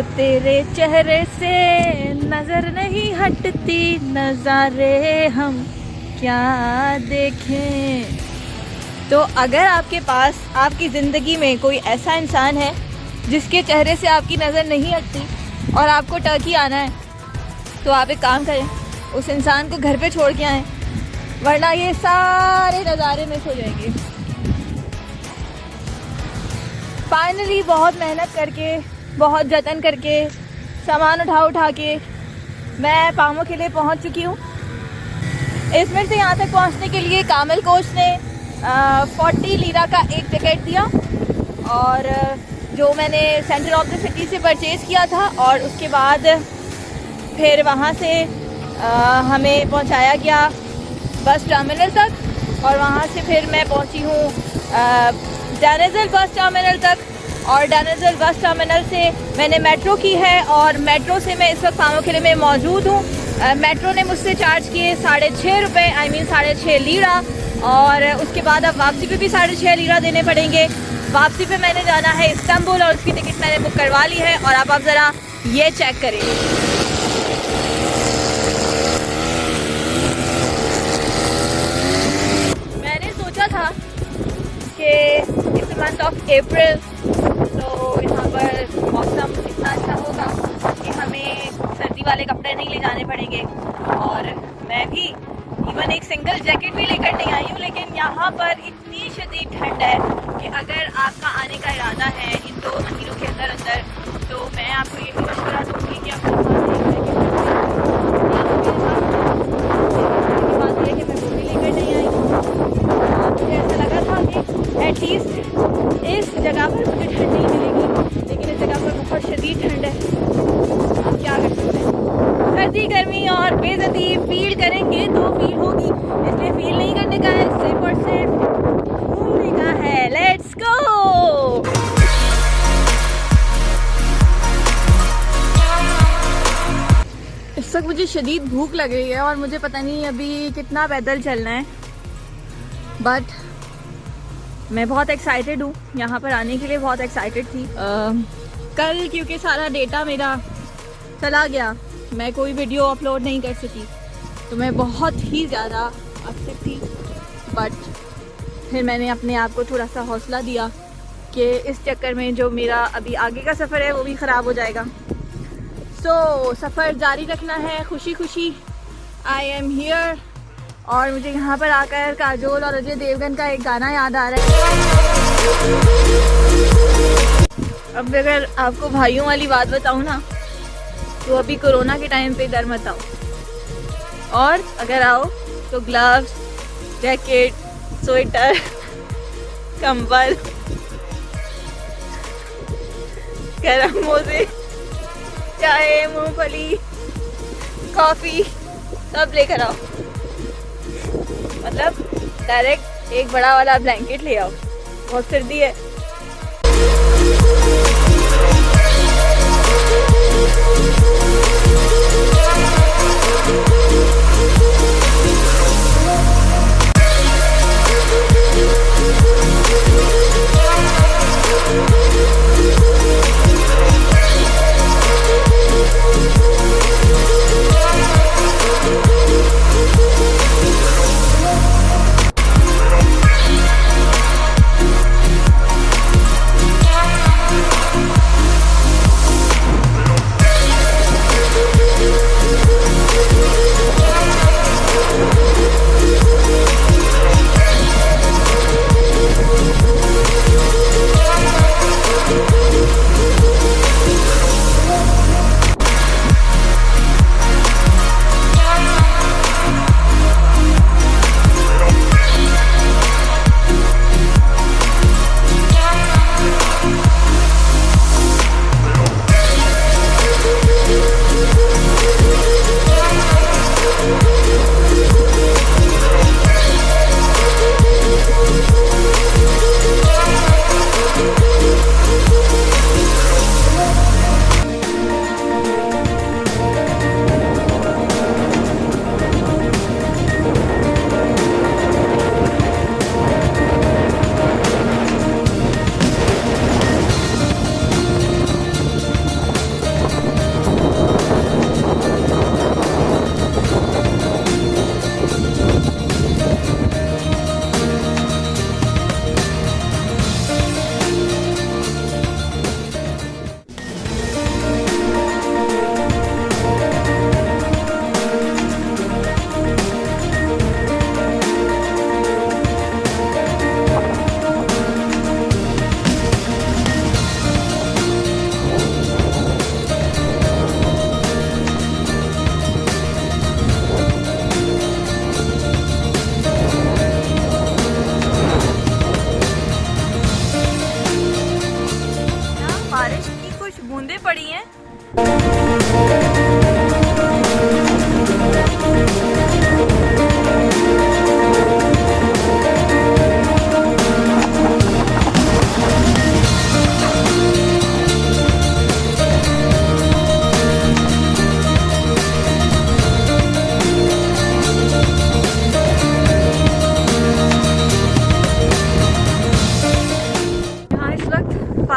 तेरे चेहरे से नजर नहीं हटती, नज़ारे हम क्या देखें। तो अगर आपके पास आपकी ज़िंदगी में कोई ऐसा इंसान है जिसके चेहरे से आपकी नज़र नहीं हटती और आपको टर्की आना है, तो आप एक काम करें, उस इंसान को घर पे छोड़ के आएँ, वरना ये सारे नज़ारे मिस हो जाएंगे। फाइनली बहुत मेहनत करके, बहुत जतन करके, सामान उठा के मैं पामो के लिए पहुंच चुकी हूँ। इज़मिर से यहाँ तक पहुँचने के लिए कामिल कोच ने 40 लीरा का एक टिकट दिया, और जो मैंने सेंटर ऑफ द सिटी से परचेज़ किया था, और उसके बाद फिर वहाँ से हमें पहुँचाया गया बस टर्मिनल तक, और वहाँ से फिर मैं पहुँची हूँ डैनेज़ल बस टर्मिनल तक, और डैनेज़ल बस टर्मिनल से मैंने मेट्रो की है, और मेट्रो से मैं इस वक्त पामो किले में मौजूद हूँ। मेट्रो ने मुझसे चार्ज किए 6.5 रुपये, आई मीन 6.5 लीरा, और उसके बाद अब वापसी पे भी 6.5 लीरा देने पड़ेंगे। वापसी पे मैंने जाना है इस्तांबुल, और उसकी टिकट मैंने बुक करवा ली है, और आप ज़रा ये चेक करें। मैंने सोचा था कि इस मंथ ऑफ अप्रैल तो यहाँ पर मौसम इतना अच्छा होगा कि हमें सर्दी वाले कपड़े नहीं ले जाने पड़ेंगे, और मैं भी इवन एक सिंगल जैकेट भी लेकर नहीं आई हूँ। लेकिन यहाँ पर इतनी शदीद ठंड है कि अगर आपका आने का इरादा है इन 2 महीनों के अंदर अंदर, तो मैं आपको यही मशवरा दूँगी कि अपने बात है कि मैं वो भी लेकर नहीं आई हूँ। मुझे ऐसा लगा था कि एटलीस्ट इस जगह पर मुझे ठंड नहीं मिलेगी, लेकिन इस जगह पर बहुत शदीद ठंड है। आप क्या कर सकते हैं, सर्दी गर्मी और बेइज्जती फील करेंगे तो फील होगी, इसलिए फील नहीं करने का है, सिर्फ और सिर्फ घूमने का है। Let's go. इस वक्त मुझे शदीद भूख लग रही है, और मुझे पता नहीं अभी कितना पैदल चलना है, बट मैं बहुत एक्साइटेड हूँ यहाँ पर आने के लिए, बहुत एक्साइटेड थी। कल क्योंकि सारा डेटा मेरा चला गया, मैं कोई वीडियो अपलोड नहीं कर सकी, तो मैं बहुत ही ज़्यादा अपसेट थी। बट फिर मैंने अपने आप को थोड़ा सा हौसला दिया कि इस चक्कर में जो मेरा अभी आगे का सफ़र है वो भी ख़राब हो जाएगा। सो सफ़र जारी रखना है, खुशी खुशी आई एम हियर। और मुझे यहाँ पर आकर काजोल और अजय देवगन का एक गाना याद आ रहा है। अब अगर आपको भाइयों वाली बात बताऊँ ना, तो अभी कोरोना के टाइम पे डर मत आओ, और अगर आओ तो ग्लव्स, जैकेट, स्वेटर, कंबल, गरम मोजे, चाय, मूंगफली, कॉफ़ी सब लेकर आओ। मतलब डायरेक्ट एक बड़ा वाला ब्लैंकेट ले आओ, बहुत सर्दी है।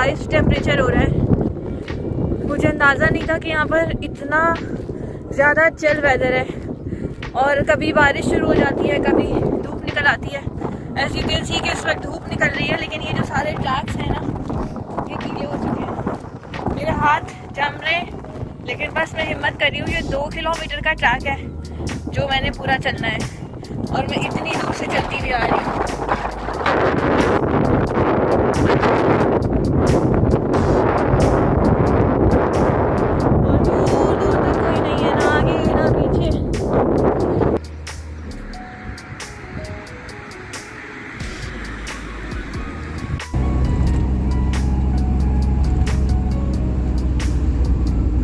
हाईएस्ट टेम्परेचर हो रहा है। मुझे अंदाज़ा नहीं था कि यहाँ पर इतना ज़्यादा चिल वेदर है और कभी बारिश शुरू हो जाती है, कभी धूप निकल आती है। एज यू कैन सी कि इस वक्त धूप निकल रही है, लेकिन ये जो सारे ट्रैक्स हैं ना ये गीले हो चुके हैं, मेरे हाथ जम रहे हैं, लेकिन बस मैं हिम्मत कर रही हूँ। ये 2 किलोमीटर का ट्रैक है जो मैंने पूरा चलना है और मैं इतनी दूर से चलती हुई आ रही हूँ। और दूर दूर तक कोई नहीं है, ना आगे ना पीछे।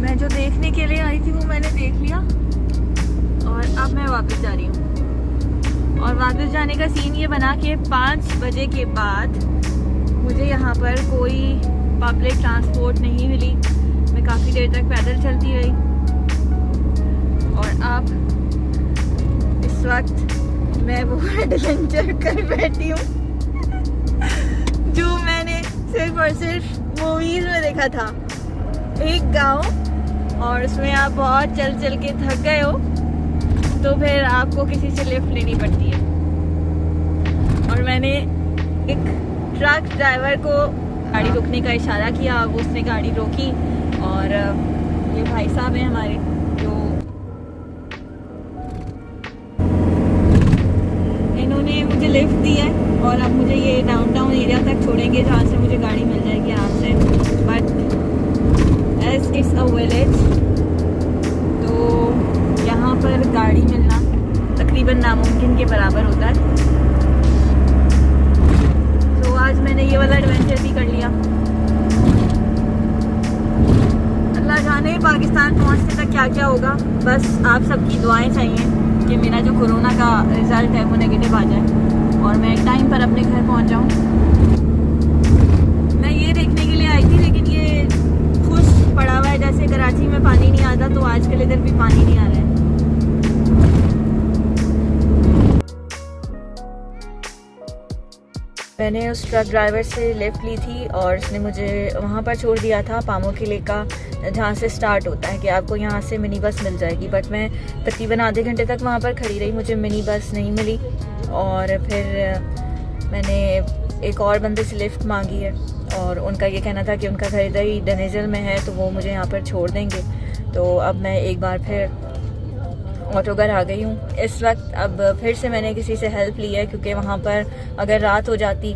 मैं जो देखने के लिए आई थी वो मैंने देख लिया और अब मैं वापस जा रही हूँ। और वापस जाने का सीन ये बना कि 5 बजे के बाद मुझे यहाँ पर कोई पब्लिक ट्रांसपोर्ट नहीं मिली। मैं काफ़ी देर तक पैदल चलती रही और अब इस वक्त मैं वो एडवेंचर कर बैठी हूँ जो मैंने सिर्फ और सिर्फ मूवीज़ में देखा था। एक गांव और उसमें आप बहुत चल चल के थक गए हो तो फिर आपको किसी से लिफ्ट लेनी पड़ती है। और मैंने एक ट्रक ड्राइवर को गाड़ी रोकने का इशारा किया, वो उसने गाड़ी रोकी और ये भाई साहब हैं हमारे जो इन्होंने मुझे लिफ्ट दी है और अब मुझे ये डाउनटाउन एरिया तक छोड़ेंगे जहाँ से मुझे गाड़ी मिल जाएगी आराम से। But as it's a village तो यहाँ पर गाड़ी मिलना तकरीबन नामुमकिन के बराबर होता है। तो आज मैंने ये वाला एडवेंचर भी कर लिया। अल्लाह जाने पाकिस्तान पहुँचने तक क्या क्या होगा। बस आप सबकी दुआएं चाहिए कि मेरा जो कोरोना का रिज़ल्ट है वो नेगेटिव आ जाए और मैं टाइम पर अपने घर पहुँच जाऊँ। मैं ये देखने के लिए आई थी, लेकिन ये खुश पड़ा हुआ है जैसे कराची में पानी नहीं आता, तो आजकल इधर भी पानी नहीं आ रहा है। मैंने उस ट्रक ड्राइवर से लिफ्ट ली थी और उसने मुझे वहाँ पर छोड़ दिया था पामो किले का, जहाँ से स्टार्ट होता है कि आपको यहाँ से मिनी बस मिल जाएगी। बट मैं तकरीबन आधे घंटे तक वहाँ पर खड़ी रही, मुझे मिनी बस नहीं मिली और फिर मैंने एक और बंदे से लिफ्ट मांगी है और उनका ये कहना था कि उनका घर इधर ही डनेजल में है तो वो मुझे यहाँ पर छोड़ देंगे। तो अब मैं एक बार फिर ऑटो घर आ गई हूँ। इस वक्त अब फिर से मैंने किसी से हेल्प ली है क्योंकि वहाँ पर अगर रात हो जाती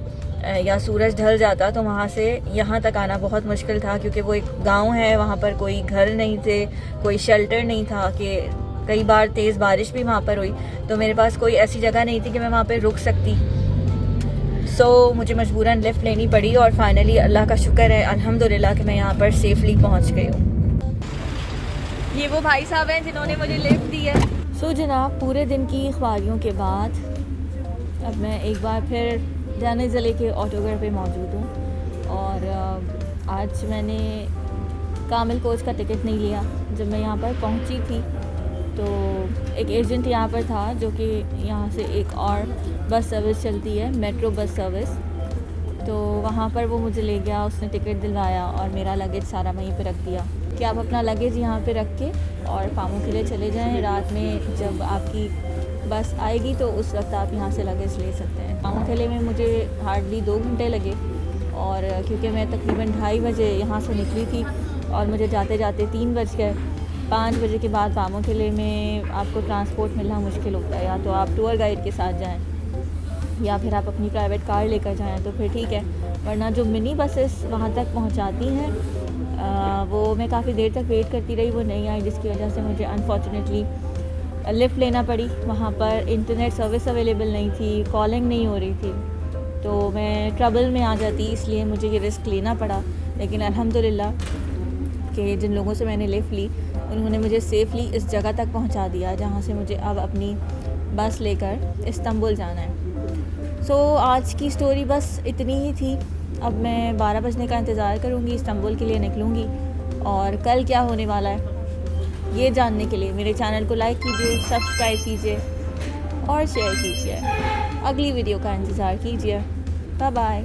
या सूरज ढल जाता तो वहाँ से यहाँ तक आना बहुत मुश्किल था, क्योंकि वो एक गांव है, वहाँ पर कोई घर नहीं थे, कोई शेल्टर नहीं था। कि कई बार तेज़ बारिश भी वहाँ पर हुई तो मेरे पास कोई ऐसी जगह नहीं थी कि मैं वहाँ पर रुक सकती। मुझे मजबूरन लिफ्ट लेनी पड़ी और फाइनली अल्लाह का शुक्र है अल्हम्दुलिल्लाह कि मैं यहाँ पर सेफली पहुँच गई हूँ। ये वो भाई साहब हैं जिन्होंने मुझे लिफ्ट दी है। जनाब, पूरे दिन की ख्वारियों के बाद अब मैं एक बार फिर जाने ज़िले के ऑटोघर पे मौजूद हूँ और आज मैंने कामिल कोच का टिकट नहीं लिया। जब मैं यहाँ पर पहुँची थी तो एक एजेंट यहाँ पर था जो कि यहाँ से एक और बस सर्विस चलती है, मेट्रो बस सर्विस, तो वहाँ पर वो मुझे ले गया, उसने टिकट दिलवाया और मेरा लगेज सारा वहीं पे रख दिया कि आप अपना लगेज यहाँ पे रख के और पामो के लिए चले जाएं। रात में जब आपकी बस आएगी तो उस वक्त आप यहाँ से लगेज ले सकते हैं। पामो किले में मुझे हार्डली 2 घंटे लगे और क्योंकि मैं तकरीबन 2:30 बजे यहाँ से निकली थी और मुझे जाते जाते 3 बज गए। 5 बजे के बाद पामो किले में आपको ट्रांसपोर्ट मिलना मुश्किल होता है, या तो आप टूर गाइड के साथ जाएँ या फिर आप अपनी प्राइवेट कार लेकर जाएँ तो फिर ठीक है, वरना जो मिनी बसेस वहाँ तक पहुँचाती हैं वो मैं काफ़ी देर तक वेट करती रही, वो नहीं आई, जिसकी वजह से मुझे अनफॉर्चुनेटली लिफ्ट लेना पड़ी। वहाँ पर इंटरनेट सर्विस अवेलेबल नहीं थी, कॉलिंग नहीं हो रही थी, तो मैं ट्रबल में आ जाती, इसलिए मुझे ये रिस्क लेना पड़ा। लेकिन अल्हम्दुलिल्लाह कि जिन लोगों से मैंने लिफ्ट ली उन्होंने मुझे सेफ़ली इस जगह तक पहुँचा दिया जहाँ से मुझे अब अपनी बस लेकर इस्तांबुल जाना है। आज की स्टोरी बस इतनी ही थी। अब मैं 12 बजने का इंतज़ार करूँगी, इस्तांबुल के लिए निकलूँगी और कल क्या होने वाला है ये जानने के लिए मेरे चैनल को लाइक कीजिए, सब्सक्राइब कीजिए और शेयर कीजिए। अगली वीडियो का इंतज़ार कीजिए। Bye bye.